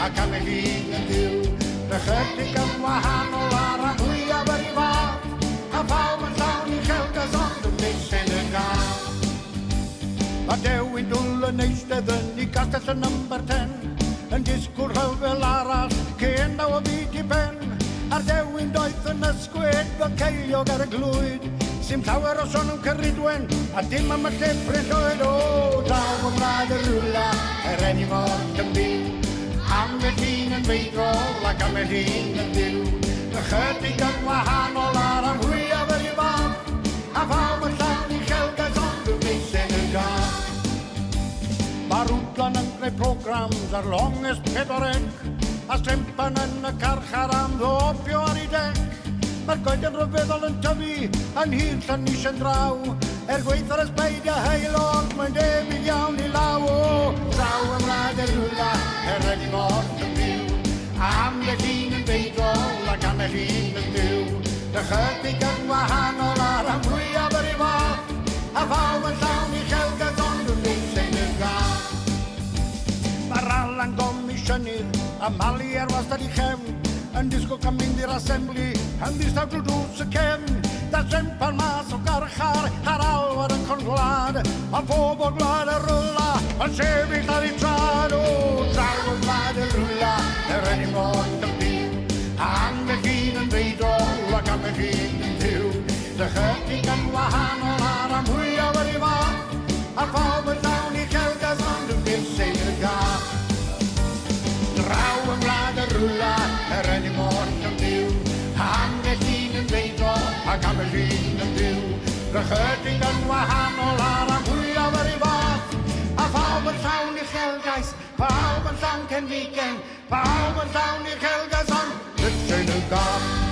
ac am ei hun yn ddiw. Ychydig yn wahanol ar y mwyaf yr i fath, a pawb yn llawn i chelgas ond yn meisen y gaf. Mae Dewin dwl yn eistedd yn ei gastell yn number 10, yn disgwyl rhyfel arall cyn daw o byd i ben. A'r Dewin doeth yn ysgwyd fel ceiliog ar y glwyd, sy'n llawer o son yn Cyrrydwen a dim am y llefryn llwyd. O, draw yn wlad y rwla, enni mor yn byw, am y dyn yn feidrol ac am y dyn yn ddiw. Ychydig yn wahanol ar y mwyaf yr i fath, a pawb yn llawn i chelgas ond yn meisen y gaf. Mae'r wdlan yn gwneud programs ar longest 4 ec, a strempan yn y carchar am ddopio ar ei dec. Mae'r goed yn rhyfeddol yn tyfu yn hir llan is yn draw, gweith ar ysbeidio heilog mae'n debyg iawn i law. O, draw yn wlad y rwla, enni mor yn byw, am y dyn yn feidrol ac am y llun yn ddiw. Ychydig yn wahanol ar y mwyaf yr i fath, a pawb yn llawn i chelgas ond yn meisen y gaf. Mae'r Alan Gomisiynydd a malu ar wastad i chefn, yn disgwyl cael mynd i'r asembli yn ddistaw drwy drws y cefn. Da trempan mas o garchar a'r alwad yn conglad, a pob o'r gwlad y rwla yn sefyll ar ei trad. O, draw yn wlad y rwla, enni mor yn byw, am y dyn yn feidrol ac am y llun yn ddiw. Ychydig yn wahanol ar y mwyaf yr i fath, a pawb yn llawn i chelgas ond yn meisen y gaf. Draw yn wlad y rwla, enni mor yn byw, am y dyn yn feidrol ac am y llun yn ddiw. Ychydig yn wahanol ar y mwyaf yr i fath, a pawb yn llawn i chelgais, pawb yn llawn cenfigen, pawb yn llawn i chelgas ond meisen y gaf.